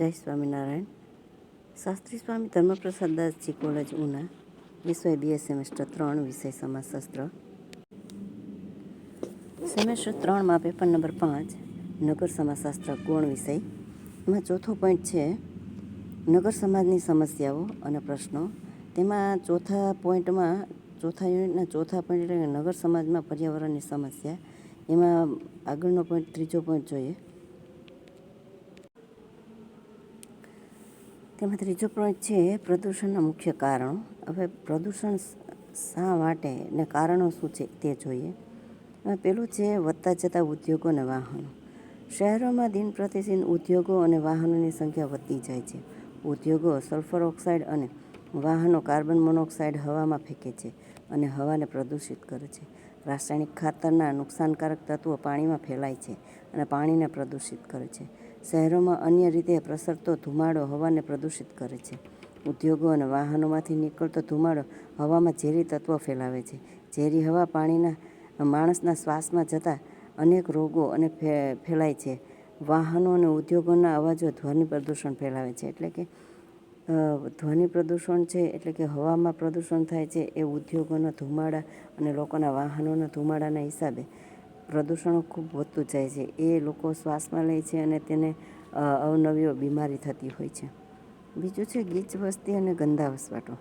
જય સ્વામિનારાયણ. શાસ્ત્રી સ્વામી ધર્મપ્રસાદ દાસજી કોલેજ ઉના, વિષય BA semester 3, વિષય સમાજશાસ્ત્ર. સેમેસ્ટર 3માં પેપર નંબર 5 નગર સમાજશાસ્ત્ર ગૌણ વિષય. એમાં ચોથો પોઈન્ટ છે નગર સમાજની સમસ્યાઓ અને પ્રશ્નો. તેમાં ચોથા યુનિટના ચોથા પોઈન્ટ એટલે નગર સમાજમાં પર્યાવરણની સમસ્યા. એમાં આગળનો પોઈન્ટ ત્રીજો પોઈન્ટ જોઈએ. તેમાં ત્રીજો પોઈન્ટ છે પ્રદૂષણના મુખ્ય કારણો. હવે પ્રદૂષણ શા માટે ને કારણો શું છે તે જોઈએ. પેલું છે વધતા જતા ઉદ્યોગો અને વાહનો. શહેરોમાં દિન પ્રતિદિન ઉદ્યોગો અને વાહનોની સંખ્યા વધતી જાય છે. ઉદ્યોગો સલ્ફર ઓક્સાઇડ અને વાહનો કાર્બન મોનોક્સાઇડ હવામાં ફેંકે છે અને હવાને પ્રદૂષિત કરે છે. રાસાયણિક ખાતરના નુકસાનકારક તત્વો પાણીમાં ફેલાય છે અને પાણીને પ્રદૂષિત કરે છે. શહેરોમાં અન્ય રીતે પ્રસરતો ધુમાડો હવાને પ્રદૂષિત કરે છે. ઉદ્યોગો અને વાહનોમાંથી નીકળતો ધુમાડો હવામાં ઝેરી તત્વો ફેલાવે છે. ઝેરી હવા માણસના શ્વાસમાં જતા અનેક રોગો અને ફેલાય છે. વાહનો અને ઉદ્યોગોના અવાજો ધ્વનિ પ્રદૂષણ ફેલાવે છે. એટલે કે ધ્વનિ પ્રદૂષણ છે એટલે કે હવામાં પ્રદૂષણ થાય છે. એ ઉદ્યોગોના ધુમાડા અને લોકોના વાહનોના ધુમાડાના હિસાબે પ્રદૂષણો ખૂબ વધતું જાય છે. એ લોકો શ્વાસમાં લે છે અને તેને અવનવી બીમારી થતી હોય છે. બીજું છે ગીચ વસ્તી અને ગંદા વસવાટો.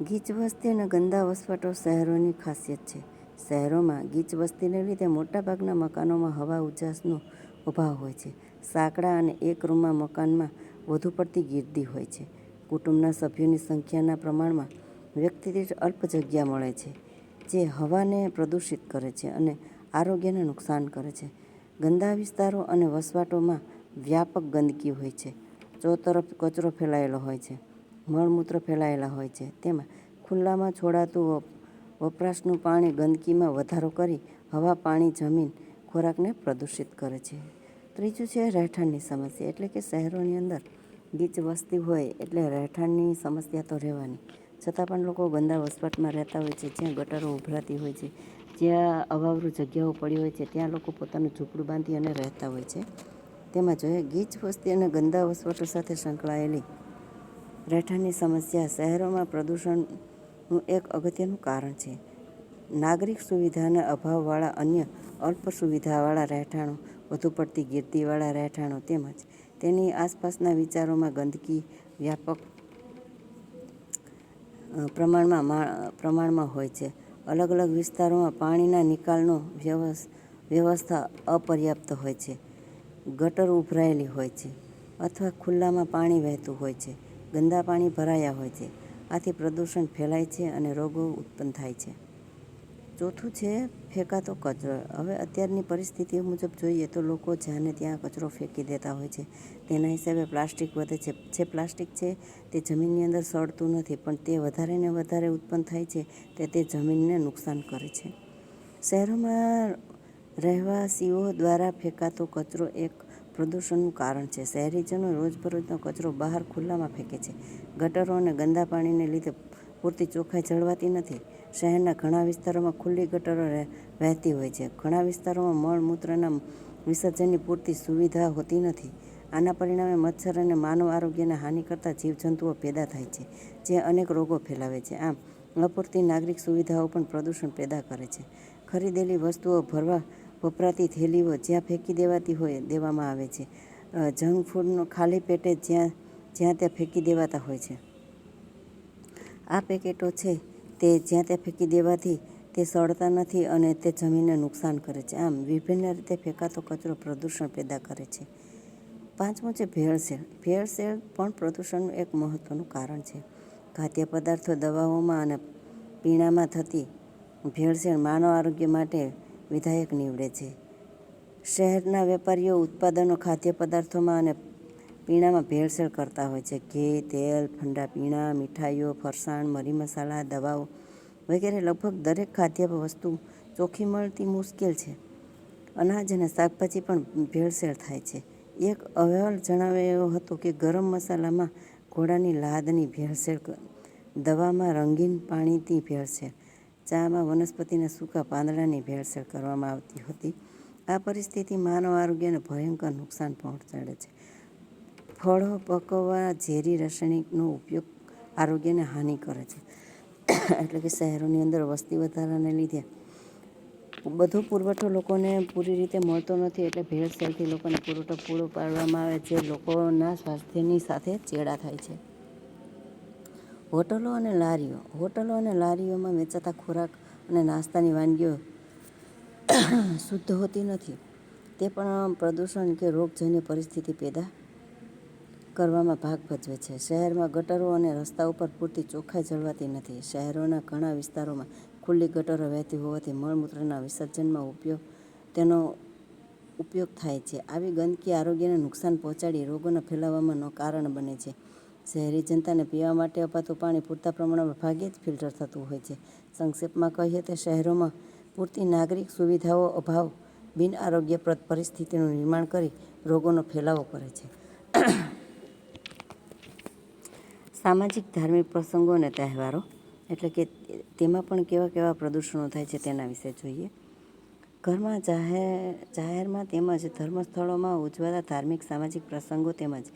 ગીચ વસ્તી અને ગંદા વસવાટો શહેરોની ખાસિયત છે. શહેરોમાં ગીચ વસ્તીને લીધે મોટાભાગના મકાનોમાં હવા ઉજાસનો અભાવ હોય છે. સાંકડા અને એક રૂમમાં મકાનમાં વધુ પડતી ગીર્દી હોય છે. કુટુંબના સભ્યોની સંખ્યાના પ્રમાણમાં વ્યક્તિ દીઠ અલ્પ જગ્યા મળે છે, જે હવાને પ્રદૂષિત કરે છે અને આરોગ્યને નુકસાન કરે છે. ગંદા વિસ્તારો અને વસવાટોમાં વ્યાપક ગંદકી હોય છે. ચોતરફ કચરો ફેલાયેલો હોય છે, મળમૂત્ર ફેલાયેલા હોય છે. તેમાં ખુલ્લામાં છોડાતું વપરાશનું પાણી ગંદકીમાં વધારો કરી હવા, પાણી, જમીન, ખોરાકને પ્રદૂષિત કરે છે. ત્રીજું છે રહેઠાણની સમસ્યા. એટલે કે શહેરોની અંદર ગીચ વસ્તી હોય એટલે રહેઠાણની સમસ્યા તો રહેવાની, છતાં પણ લોકો ગંદા વસવાટમાં રહેતા હોય છે. જ્યાં ગટરો ઉભરાતી હોય છે, જ્યાં અવાવરૂ જગ્યાઓ પડી હોય છે, ત્યાં લોકો પોતાનું ઝૂંપડું બાંધી અને રહેતા હોય છે. તેમાં જોઈએ ગીચ વસ્તી અને ગંદા વસવાટો સાથે સંકળાયેલી રહેઠાણની સમસ્યા શહેરોમાં પ્રદૂષણનું એક અગત્યનું કારણ છે. નાગરિક સુવિધાના અભાવવાળા અન્ય અલ્પ સુવિધાવાળા રહેઠાણો, વધુ પડતી ગીર્દીવાળા રહેઠાણો તેમજ તેની આસપાસના વિસ્તારોમાં ગંદકી વ્યાપક પ્રમાણમાં હોય છે. અલગ અલગ વિસ્તારોમાં પાણીના નિકાલનો વ્યવસ્થા અપર્યાપ્ત હોય છે. ગટર ઉભરાયેલી હોય છે અથવા ખુલ્લામાં પાણી વહેતું હોય છે. ગંદા પાણી ભરાયા હોય છે. આથી પ્રદૂષણ ફેલાય છે અને રોગો ઉત્પન્ન થાય છે. ચોથું છે ફેંકાતો કચરો. હવે અત્યારની પરિસ્થિતિ મુજબ જોઈએ તો લોકો જ્યાં ને ત્યાં કચરો ફેંકી દેતા હોય છે. તેના હિસાબે પ્લાસ્ટિક વધે છે. જે પ્લાસ્ટિક છે તે જમીનની અંદર સડતું નથી, પણ તે વધારે ને વધારે ઉત્પન્ન થાય છે તે જમીનને નુકસાન કરે છે. શહેરોમાં રહેવાસીઓ દ્વારા ફેંકાતો કચરો એક પ્રદૂષણનું કારણ છે. શહેરીજનો રોજબરોજનો કચરો બહાર ખુલ્લામાં ફેંકે છે. ગટરો અને ગંદા પાણીને લીધે પૂરતી ચોખ્ખાઈ જળવાતી નથી. શહેરના ઘણા વિસ્તારોમાં ખુલ્લી ગટરો વહેતી હોય છે. ઘણા વિસ્તારોમાં મળમૂત્રના વિસર્જનની પૂરતી સુવિધા હોતી નથી. આના પરિણામે મચ્છર અને માનવ આરોગ્યને હાનિ કરતા જીવજંતુઓ પેદા થાય છે, જે અનેક રોગો ફેલાવે છે. આમ અપૂરતી નાગરિક સુવિધાઓ પણ પ્રદૂષણ પેદા કરે છે. ખરીદેલી વસ્તુઓ ભરવા વપરાતી થેલીઓ જ્યાં ફેંકી દેવામાં આવે છે. જંક ફૂડનો ખાલી પેટે જ્યાં ત્યાં ફેંકી દેવાતા હોય છે. આ પેકેટો છે તે જ્યાં ત્યાં ફેંકી દેવાથી તે સડતા નથી અને તે જમીનને નુકસાન કરે છે. આમ વિભિન્ન રીતે ફેંકાતો કચરો પ્રદૂષણ પેદા કરે છે. પાંચમું છે ભેળસેળ. ભેળસેળ પણ પ્રદૂષણનું એક મહત્વનું કારણ છે. ખાદ્ય પદાર્થો, દવાઓમાં અને પીણામાં થતી ભેળસેળ માનવ આરોગ્ય માટે વિધાયક નીવડે છે. શહેરના વેપારીઓ ઉત્પાદનો, ખાદ્ય પદાર્થોમાં અને પીણામાં ભેળસેળ કરતા હોય છે. ઘી, તેલ, ઠંડા પીણા, મીઠાઈઓ, ફરસાણ, મરી મસાલા, દવાઓ વગેરે લગભગ દરેક ખાદ્ય વસ્તુ ચોખ્ખી મળતી મુશ્કેલ છે. અનાજ અને શાકભાજી પણ ભેળસેળ થાય છે. એક અહેવાલ જણાવે એવો હતો કે ગરમ મસાલામાં ઘોડાની લાદની ભેળસેળ, દવામાં રંગીન પાણીની ભેળસેળ, ચામાં વનસ્પતિના સૂકા પાંદડાની ભેળસેળ કરવામાં આવતી હતી. આ પરિસ્થિતિ માનવ આરોગ્યને ભયંકર નુકસાન પહોંચાડે છે. ફળો પકવવા ઝેરી રાસાયણિકનો ઉપયોગ આરોગ્યને હાનિ કરે છે. એટલે કે શહેરોની અંદર વસ્તી વધારાને લીધે બધો પુરવઠો લોકોને પૂરી રીતે મળતો નથી, એટલે ભેળસેળથી લોકોને પુરવઠો પૂરો પાડવામાં આવે, જે લોકોના સ્વાસ્થ્યની સાથે ચેડા થાય છે. હોટલો અને લારીઓમાં વેચાતા ખોરાક અને નાસ્તાની વાનગીઓ શુદ્ધ હોતી નથી. તે પણ પ્રદૂષણ કે રોગજન્ય પરિસ્થિતિ પેદા કરવામાં ભાગ ભજવે છે. શહેરમાં ગટરો અને રસ્તા ઉપર પૂરતી ચોખ્ખાઈ જળવાતી નથી. શહેરોના ઘણા વિસ્તારોમાં ખુલ્લી ગટરો વહેતી હોવાથી મળમૂત્રના વિસર્જનમાં તેનો ઉપયોગ થાય છે. આવી ગંદકી આરોગ્યને નુકસાન પહોંચાડી રોગોના ફેલાવામાં કારણ બને છે. શહેરી જનતાને પીવા માટે અપાતું પાણી પૂરતા પ્રમાણમાં ભાગ્યે જ ફિલ્ટર થતું હોય છે. સંક્ષેપમાં કહીએ તો શહેરોમાં પૂરતી નાગરિક સુવિધાઓ અભાવ બિન આરોગ્યપ્રદ પરિસ્થિતિનું નિર્માણ કરી રોગોનો ફેલાવો કરે છે. સામાજિક ધાર્મિક પ્રસંગો અને તહેવારો, એટલે કે તેમાં પણ કેવા કેવા પ્રદૂષણો થાય છે તેના વિશે જોઈએ. ઘરમાં જાહેરમાં તેમજ ધર્મસ્થળોમાં ઉજવાતા ધાર્મિક સામાજિક પ્રસંગો તેમજ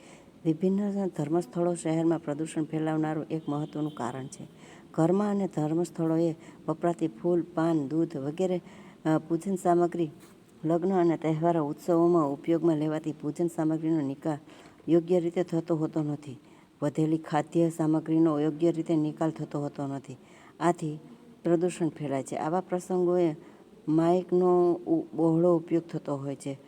વિભિન્ન ધર્મસ્થળો શહેરમાં પ્રદૂષણ ફેલાવનારું એક મહત્વનું કારણ છે. ઘરમાં અને ધર્મસ્થળોએ વપરાતી ફૂલ, પાન, દૂધ વગેરે પૂજન સામગ્રી, લગ્ન અને તહેવારો ઉત્સવોમાં ઉપયોગમાં લેવાતી પૂજન સામગ્રીનો નિકાલ યોગ્ય રીતે થતો હોતો નથી. વધેલી ખાદ્ય સામગ્રીનો યોગ્ય રીતે નિકાલ થતો હોતો નથી. આથી પ્રદૂષણ ફેલાય છે. આવા પ્રસંગોએ માઇકનો બહોળો ઉપયોગ થતો હોય છે.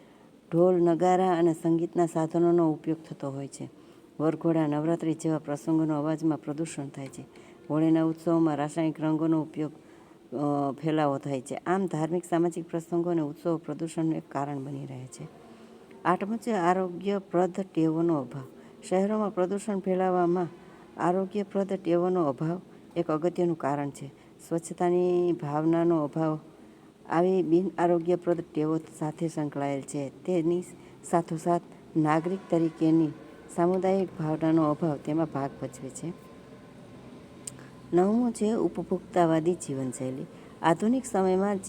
ઢોલ, નગારા અને સંગીતના સાધનોનો ઉપયોગ થતો હોય છે. વરઘોડા, નવરાત્રિ જેવા પ્રસંગોનો અવાજમાં પ્રદૂષણ થાય છે. હોળીના ઉત્સવોમાં રાસાયણિક રંગોનો ઉપયોગ ફેલાવો થાય છે. આમ ધાર્મિક સામાજિક પ્રસંગો અને ઉત્સવો પ્રદૂષણનું એક કારણ બની રહે છે. 8મું છે આરોગ્યપ્રદ ટેવોનો અભાવ. શહેરોમાં પ્રદૂષણ ફેલાવવામાં આરોગ્યપ્રદ ટેવોનો અભાવ એક અગત્યનું કારણ છે. સ્વચ્છતાની ભાવનાનો અભાવ આવી બિન આરોગ્યપ્રદ ટેવો સાથે સંકળાયેલ છે. તેની સાથોસાથ નાગરિક તરીકેની સામુદાયિક ભાવનાનો અભાવ તેમાં ભાગ ભજવે છે. 9મું છે ઉપભોક્તાવાદી જીવનશૈલી. આધુનિક સમયમાં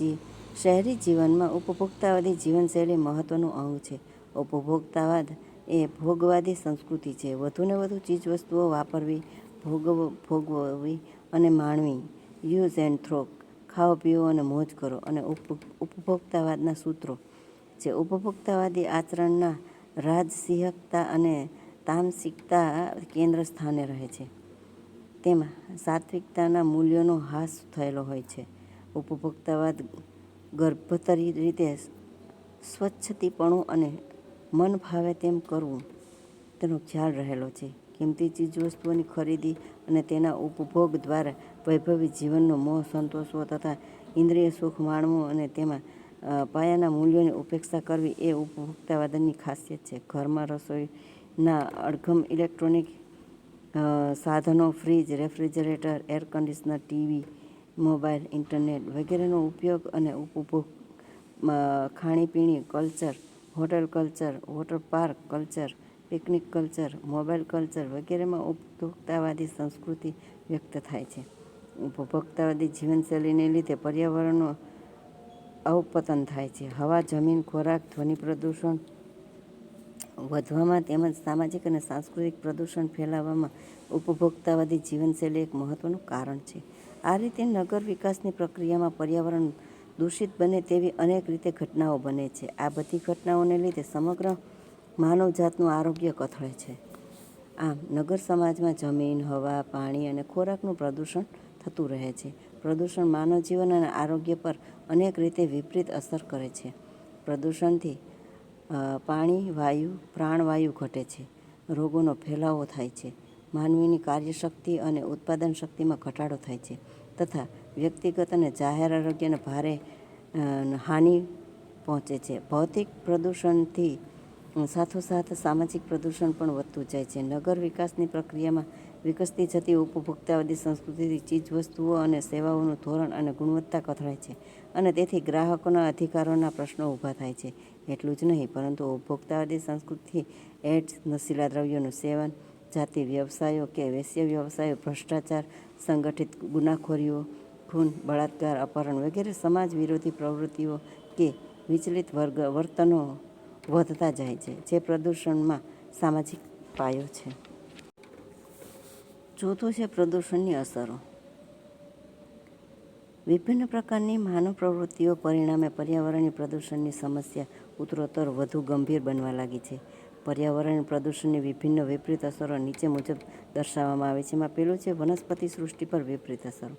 શહેરી જીવનમાં ઉપભોક્તાવાદી જીવનશૈલી મહત્વનું અંગ છે. ઉપભોક્તાવાદ એ ભોગવાદી સંસ્કૃતિ છે. વધુને વધુ ચીજવસ્તુઓ વાપરવી, ભોગવવી અને માણવી, યુઝ એન્ડ થ્રો, ખાઓ પીઓ અને મોજ કરો અને ઉપભોક્તાવાદના સૂત્રો છે. ઉપભોક્તાવાદી આચરણના રાજસિકતા અને તામસિકતા કેન્દ્ર સ્થાને રહે છે. તેમાં સાત્વિકતાના મૂલ્યોનો હાસ થયેલો હોય છે. ઉપભોક્તાવાદ ગર્ભતરી રીતે સ્વચ્છતીપણું અને મન ફાવે તેમ કરવું તેનો ખ્યાલ રહેલો છે. કિંમતી ચીજવસ્તુઓની ખરીદી અને તેના ઉપભોગ દ્વારા વૈભવી જીવનનો મોહ સંતોષવો તથા ઇન્દ્રિય સુખ માણવું અને તેમાં પાયાના મૂલ્યોની ઉપેક્ષા કરવી એ ઉપભોક્તાવાદની ખાસિયત છે. ઘરમાં રસોઈના અણઘમ ઇલેક્ટ્રોનિક સાધનો, fridge, refrigerator, air conditioner, TV, mobile, internet વગેરેનો ઉપયોગ અને ઉપભોગ, ખાણીપીણી culture, hotel culture, water park culture, picnic culture, mobile culture વગેરેમાં ઉપભોક્તાવાદી સંસ્કૃતિ વ્યક્ત થાય છે. ઉપભોક્તાવાદી જીવનશૈલીને લીધે પર્યાવરણનું અવપતન થાય છે. હવા, જમીન, ખોરાક, ધ્વનિ પ્રદૂષણ વધવામાં તેમજ સામાજિક અને સાંસ્કૃતિક પ્રદૂષણ ફેલાવવામાં ઉપભોક્તાવાદી જીવનશૈલી એક મહત્વનું કારણ છે. આ રીતે નગર વિકાસની પ્રક્રિયામાં પર્યાવરણ દૂષિત બને તેવી અનેક રીતે ઘટનાઓ બને છે. આ બધી ઘટનાઓને લીધે સમગ્ર માનવજાતનું આરોગ્ય કથળે છે. આમ નગર સમાજમાં જમીન, હવા, પાણી અને ખોરાકનું પ્રદૂષણ થતું રહે છે. પ્રદૂષણ માનવ જીવન અને આરોગ્ય પર અનેક રીતે વિપરીત અસર કરે છે. પ્રદૂષણથી પાણી, વાયુ, પ્રાણવાયુ ઘટે છે. રોગોનો ફેલાવો થાય છે. માનવીની કાર્યશક્તિ અને ઉત્પાદન શક્તિમાં ઘટાડો થાય છે તથા વ્યક્તિગત અને જાહેર આરોગ્યને ભારે હાનિ પહોંચે છે. ભૌતિક પ્રદૂષણથી સાથોસાથ સામાજિક પ્રદૂષણ પણ વધતું જાય છે. નગર વિકાસની પ્રક્રિયામાં વિકસતી જતી ઉપભોક્તાવાદી સંસ્કૃતિથી ચીજવસ્તુઓ અને સેવાઓનું ધોરણ અને ગુણવત્તા કથળાય છે અને તેથી ગ્રાહકોના અધિકારોના પ્રશ્નો ઊભા થાય છે. એટલું જ નહીં પરંતુ ઉપભોક્તાવાદી સંસ્કૃતિથી એડ્સ, નશીલા દ્રવ્યોનું સેવન, જાતિ વ્યવસાયો કે વેશ્ય વ્યવસાયો, ભ્રષ્ટાચાર, સંગઠિત ગુનાખોરીઓ, ખૂન, બળાત્કાર, અપહરણ વગેરે સમાજ વિરોધી પ્રવૃત્તિઓ કે વિચલિત વર્તનો વધતા જાય છે, જે પ્રદૂષણમાં સામાજિક પાયો છે. ચોથું છે પ્રદૂષણની અસરો. વિભિન્ન પ્રકારની માનવ પ્રવૃત્તિઓ પરિણામે પર્યાવરણીય પ્રદૂષણની સમસ્યા ઉત્તરોત્તર વધુ ગંભીર બનવા લાગી છે. પર્યાવરણીય પ્રદૂષણની વિભિન્ન વિપરીત અસરો નીચે મુજબ દર્શાવવામાં આવે છે. એમાં પહેલું છે વનસ્પતિ સૃષ્ટિ પર વિપરીત અસરો.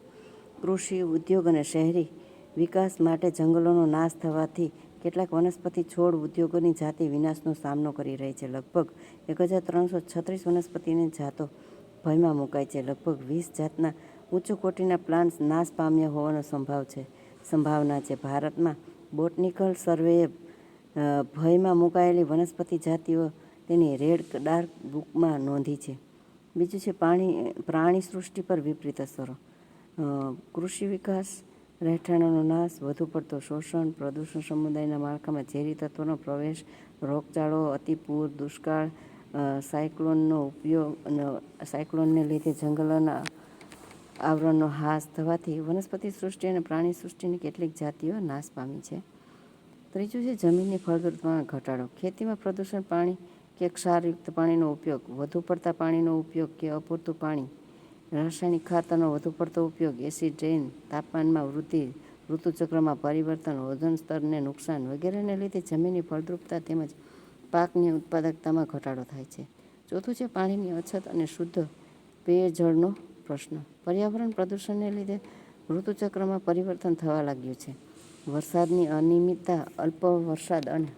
કૃષિ, ઉદ્યોગ અને શહેરી વિકાસ માટે જંગલોનો નાશ થવાથી કેટલાક વનસ્પતિ છોડ ઉદ્યોગોની જાતિ વિનાશનો સામનો કરી રહી છે. લગભગ 1336 વનસ્પતિની જાતો ભયમાં મુકાઈ છે. લગભગ 20 જાતના ઉચ્ચ કોટીના પ્લાન્ટ્સ નાશ પામ્યા હોવાનો સંભાવના છે. ભારતમાં બોટનિકલ સર્વેએ ભયમાં મુકાયેલી વનસ્પતિ જાતિઓ તેની રેડ ડાર્ક બુકમાં નોંધી છે. બીજું છે પ્રાણી સૃષ્ટિ પર વિપરીત અસરો. કૃષિ વિકાસ, રહેઠાણોનો નાશ, વધુ પડતો શોષણ, પ્રદૂષણ, સમુદાયના માળખામાં ઝેરી તત્વોનો પ્રવેશ, રોગચાળો, અતિપૂર, દુષ્કાળ, સાયક્લોનને લીધે જંગલોના આવરણનો હાશ થવાથી વનસ્પતિ સૃષ્ટિ અને પ્રાણી સૃષ્ટિની કેટલીક જાતિઓ નાશ પામી છે. ત્રીજું છે જમીનની ફળદ્રુપતામાં ઘટાડો. ખેતીમાં પ્રદૂષણ, પાણી કે ક્ષારયુક્ત પાણીનો ઉપયોગ, વધુ પડતા પાણીનો ઉપયોગ કે અપૂરતું પાણી, રાસાયણિક ખાતરનો વધુ પડતો ઉપયોગ, એસિડ રેન, તાપમાનમાં વૃદ્ધિ, ઋતુચક્રમાં પરિવર્તન, ઓઝોન સ્તરને નુકસાન વગેરેને લીધે જમીનની ફળદ્રુપતા તેમજ પાકની ઉત્પાદકતામાં ઘટાડો થાય છે. ચોથું છે પાણીની અછત અને શુદ્ધ પેયજળનો પ્રશ્ન. પર્યાવરણ પ્રદૂષણને લીધે ઋતુચક્રમાં પરિવર્તન થવા લાગ્યું છે. વરસાદની અનિયમિતતા, અલ્પ વરસાદ અને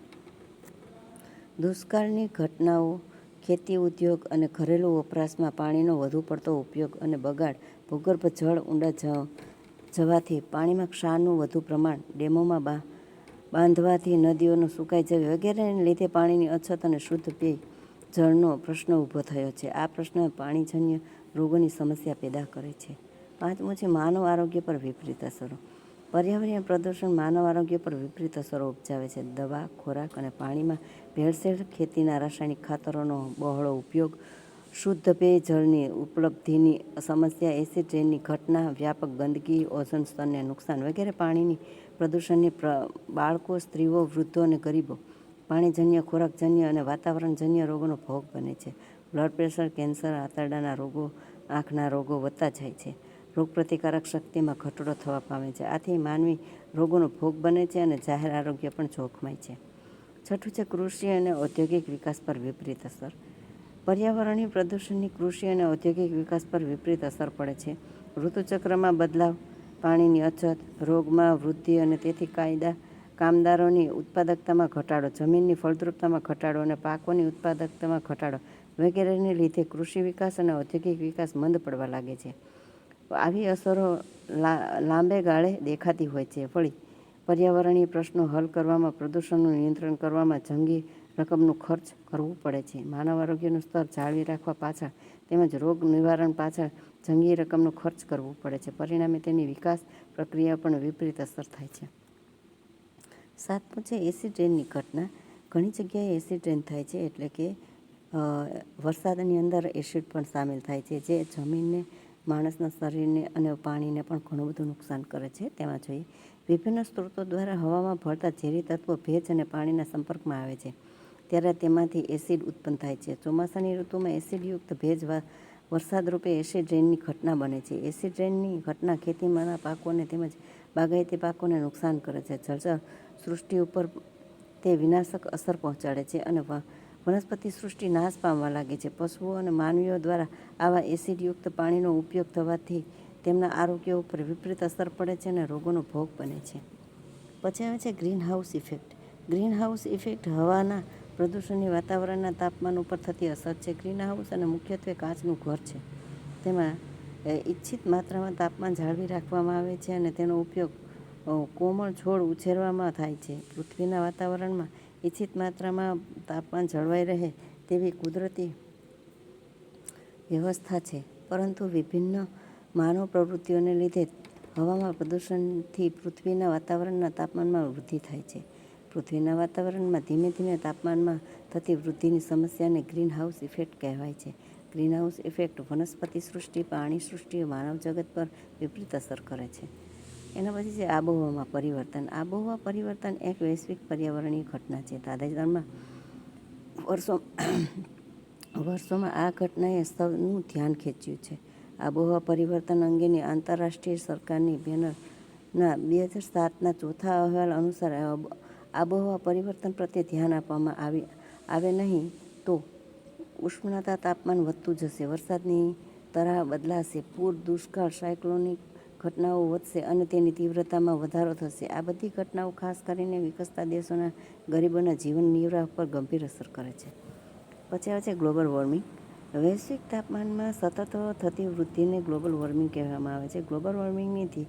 દુષ્કાળની ઘટનાઓ, ખેતી, ઉદ્યોગ અને ઘરેલું વપરાશમાં પાણીનો વધુ પડતો ઉપયોગ અને બગાડ, ભૂગર્ભ જળ ઊંડા જવાથી પાણીમાં ક્ષારનું વધુ પ્રમાણ, ડેમોમાં બાંધવાથી નદીઓનું સુકાઈ જવી વગેરેને લીધે પાણીની અછત અને શુદ્ધ પેય જળનો પ્રશ્ન ઊભો થયો છે. આ પ્રશ્ન પાણીજન્ય રોગોની સમસ્યા પેદા કરે છે. પાંચમું છે માનવ આરોગ્ય પર વિપરીત અસરો. પર્યાવરણીય પ્રદૂષણ માનવ આરોગ્ય પર વિપરીત અસરો ઉપજાવે છે. દવા, ખોરાક અને પાણીમાં ભેળસેળ, ખેતીના રાસાયણિક ખાતરોનો બહોળો ઉપયોગ, શુદ્ધ પેય જળની ઉપલબ્ધિની સમસ્યા, એસિડ રેનની ઘટના, વ્યાપક ગંદકી, ઓઝોન સ્તરને નુકસાન વગેરે પાણીની પ્રદૂષણની બાળકો, સ્ત્રીઓ, વૃદ્ધો અને ગરીબો પાણીજન્ય, ખોરાકજન્ય અને વાતાવરણજન્ય રોગોનો ભોગ બને છે. બ્લડ પ્રેશર, કેન્સર, આંતરડાના રોગો, આંખના રોગો વધતા જાય છે. રોગપ્રતિકારક શક્તિમાં ઘટાડો થવા પામે છે. આથી માનવી રોગોનો ભોગ બને છે અને જાહેર આરોગ્ય પણ જોખમાય છે. છઠ્ઠું છે કૃષિ અને ઔદ્યોગિક વિકાસ પર વિપરીત અસર. પર્યાવરણીય પ્રદૂષણની કૃષિ અને ઔદ્યોગિક વિકાસ પર વિપરીત અસર પડે છે. ઋતુચક્રમાં બદલાવ, પાણીની અછત, રોગમાં વૃદ્ધિ અને તેથી કામદારોની ઉત્પાદકતામાં ઘટાડો, જમીનની ફળદ્રુપતામાં ઘટાડો અને પાકોની ઉત્પાદકતામાં ઘટાડો વગેરેને લીધે કૃષિ વિકાસ અને ઔદ્યોગિક વિકાસ મંદ પડવા લાગે છે. આવી અસરો લાંબે ગાળે દેખાતી હોય છે. વળી પર્યાવરણીય પ્રશ્નો હલ કરવામાં, પ્રદૂષણનું નિયંત્રણ કરવામાં જંગી રકમનું ખર્ચ કરવું પડે છે. માનવ આરોગ્યનું સ્તર જાળવી રાખવા પાછળ તેમજ રોગ નિવારણ પાછળ જંગી રકમનો ખર્ચ કરવું પડે છે. પરિણામે તેની વિકાસ પ્રક્રિયા પણ વિપરીત અસર થાય છે. સાતમું છે એસિડ રેનની ઘટના. ઘણી જગ્યાએ એસિડ રેન થાય છે, એટલે કે વરસાદની અંદર એસિડ પણ સામેલ થાય છે, જે જમીનને, માણસના શરીરને અને પાણીને પણ ઘણું બધું નુકસાન કરે છે. તેમાં જોઈએ વિભિન્ન સ્ત્રોતો દ્વારા હવામાં ભળતા ઝેરી તત્વો ભેજ અને પાણીના સંપર્કમાં આવે છે ત્યારે તેમાંથી એસિડ ઉત્પન્ન થાય છે. ચોમાસાની ઋતુમાં એસિડયુક્ત ભેજ વરસાદરૂપે એસિડ રેનની ઘટના બને છે. એસિડ રેનની ઘટના ખેતીમાંના પાકોને તેમજ બાગાયતી પાકોને નુકસાન કરે છે. જળચર સૃષ્ટિ ઉપર તે વિનાશક અસર પહોંચાડે છે અને વનસ્પતિ સૃષ્ટિ નાશ પામવા લાગે છે. પશુઓ અને માનવીઓ દ્વારા આવા એસિડયુક્ત પાણીનો ઉપયોગ થવાથી તેમના આરોગ્ય ઉપર વિપરીત અસર પડે છે અને રોગોનો ભોગ બને છે. પછી આવે છે ગ્રીનહાઉસ ઇફેક્ટ. ગ્રીનહાઉસ ઇફેક્ટ હવાના પ્રદૂષણની વાતાવરણના તાપમાન ઉપર થતી અસર છે. ગ્રીનહાઉસ અને મુખ્યત્વે કાચનું ઘર છે. તેમાં ઇચ્છિત માત્રામાં તાપમાન જાળવી રાખવામાં આવે છે અને તેનો ઉપયોગ કોમળ છોડ ઉછેરવામાં થાય છે. પૃથ્વીના વાતાવરણમાં ઇચ્છિત માત્રામાં તાપમાન જળવાઈ રહે તેવી કુદરતી વ્યવસ્થા છે, પરંતુ વિભિન્ન માનવ પ્રવૃત્તિઓને લીધે હવામાં પ્રદૂષણથી પૃથ્વીના વાતાવરણના તાપમાનમાં વૃદ્ધિ થાય છે. પૃથ્વીના વાતાવરણમાં ધીમે ધીમે તાપમાનમાં થતી વૃદ્ધિની સમસ્યાને ગ્રીનહાઉસ ઇફેક્ટ કહેવાય છે. ગ્રીનહાઉસ ઇફેક્ટ વનસ્પતિ સૃષ્ટિ, પ્રાણી સૃષ્ટિ, માનવ જગત પર વિપરીત અસર કરે છે. એના પછી છે આબોહવામાં પરિવર્તન. આબોહવા પરિવર્તન એક વૈશ્વિક પર્યાવરણીય ઘટના છે. તાજેતરમાં વર્ષોમાં આ ઘટનાએ સૌનું ધ્યાન ખેંચ્યું છે. આબોહવા પરિવર્તન અંગેની આંતરરાષ્ટ્રીય સરકારની પેનલના 2007ના ચોથા અહેવાલ અનુસાર આબોહવા પરિવર્તન પ્રત્યે ધ્યાન આપવામાં આવે નહીં તો ઉષ્ણતા તાપમાન વધતું જશે, વરસાદની તરાહ બદલાશે, પૂર, દુષ્કાળ, સાયક્લોનિક ઘટનાઓ વધશે અને તેની તીવ્રતામાં વધારો થશે. આ બધી ઘટનાઓ ખાસ કરીને વિકસતા દેશોના ગરીબોના જીવન નિર્વાહ પર ગંભીર અસર કરે છે. પછી આવે છે ગ્લોબલ વોર્મિંગ. વૈશ્વિક તાપમાનમાં સતત થતી વૃદ્ધિને ગ્લોબલ વોર્મિંગ કહેવામાં આવે છે. ગ્લોબલ વોર્મિંગની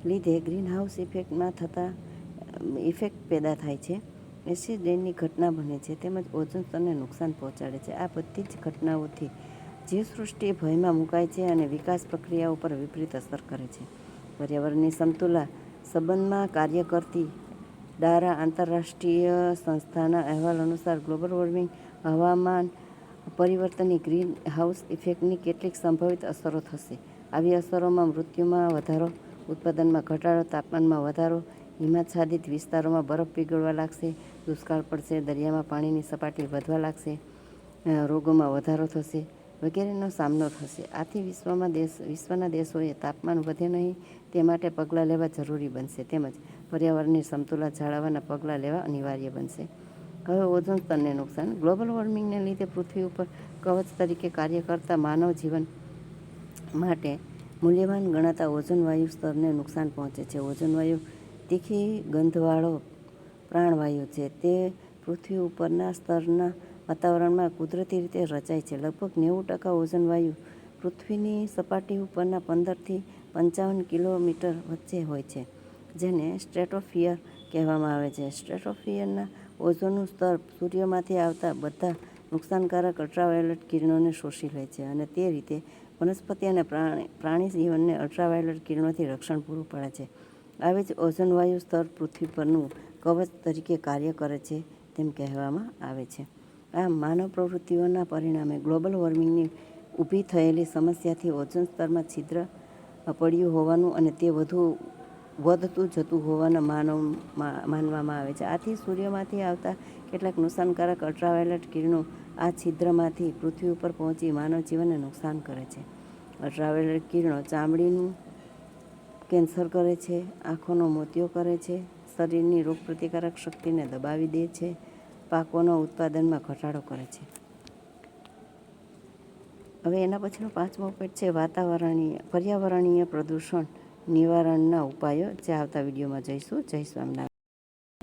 લીધે ગ્રીનહાઉસ ઇફેક્ટ પેદા થાય છે, એસિડ રેનની ઘટના બને છે તેમજ ઓઝોન સ્તરને નુકસાન પહોંચાડે છે. આ બધી જ ઘટનાઓથી જીવસૃષ્ટિ ભયમાં મુકાય છે અને વિકાસ પ્રક્રિયાઓ પર વિપરીત અસર કરે છે. પર્યાવરણની સમતુલા સંબંધમાં કાર્ય કરતી ડારા આંતરરાષ્ટ્રીય સંસ્થાના અહેવાલ અનુસાર ગ્લોબલ વોર્મિંગ હવામાન પરિવર્તનની ગ્રીન હાઉસ ઇફેક્ટની કેટલીક સંભવિત અસરો થશે. આવી અસરોમાં મૃત્યુમાં વધારો, ઉત્પાદનમાં ઘટાડો, તાપમાનમાં વધારો, હિમાચ્છાદિત વિસ્તારોમાં બરફ પીગળવા લાગશે, દુષ્કાળ પડશે, દરિયામાં પાણીની સપાટી વધવા લાગશે, રોગોમાં વધારો થશે વગેરેનો સામનો થશે. આથી વિશ્વના દેશોએ તાપમાન વધે નહીં તે માટે પગલાં લેવા જરૂરી બનશે તેમજ પર્યાવરણની સમતુલા જાળવવાના પગલાં લેવા અનિવાર્ય બનશે. હવે ઓઝોન સ્તરને નુકસાન. ગ્લોબલ વોર્મિંગને લીધે પૃથ્વી ઉપર કવચ તરીકે કાર્ય કરતા માનવ જીવન માટે મૂલ્યવાન ગણાતા ઓઝોન વાયુ સ્તરને નુકસાન પહોંચે છે. ઓઝોન વાયુ તીખી ગંધવાળો પ્રાણવાયુ છે. તે પૃથ્વી ઉપરના સ્તરના વાતાવરણમાં કુદરતી રીતે રચાય છે. લગભગ 90% ઓઝોન વાયુ પૃથ્વીની સપાટી ઉપરના 15થી 55 કિલોમીટર વચ્ચે હોય છે, જેને સ્ટ્રેટોસ્ફિયર કહેવામાં આવે છે. સ્ટ્રેટોસ્ફિયરના ઓઝોનનું સ્તર સૂર્યમાંથી આવતા બધા નુકસાનકારક અલ્ટ્રાવાયોલેટ કિરણોને શોષી લે છે અને તે રીતે વનસ્પતિ અને પ્રાણી જીવનને અલ્ટ્રાવાયોલેટ કિરણોથી રક્ષણ પૂરું પાડે છે. આવી જ ઓઝોન વાયુ સ્તર પૃથ્વી પરનું કવચ તરીકે કાર્ય કરે છે તેમ કહેવામાં આવે છે. આમ માનવ પ્રવૃત્તિઓના પરિણામે ગ્લોબલ વોર્મિંગની ઊભી થયેલી સમસ્યાથી ઓઝોન સ્તરમાં છિદ્ર પડ્યું હોવાનું અને તે વધતું જતું હોવાનું માનવામાં આવે છે. આથી સૂર્યમાંથી આવતા કેટલાક નુકસાનકારક અલ્ટ્રાવાયોલેટ કિરણો આ છિદ્રમાંથી પૃથ્વી ઉપર પહોંચી માનવ જીવનને નુકસાન કરે છે. અલ્ટ્રાવાયોલેટ કિરણો ચામડીનું કેન્સર કરે છે, આંખોનો મોતિયો કરે છે, શરીરની રોગપ્રતિકારક શક્તિને દબાવી દે છે, પાકોના ઉત્પાદનમાં ઘટાડો કરે છે. હવે એના પછીનો 5મો પોઈન્ટ છે પર્યાવરણીય પ્રદૂષણ નિવારણના ઉપાયો, જે આવતા વિડીયોમાં જોઈશું. જય સ્વામિનારાયણ.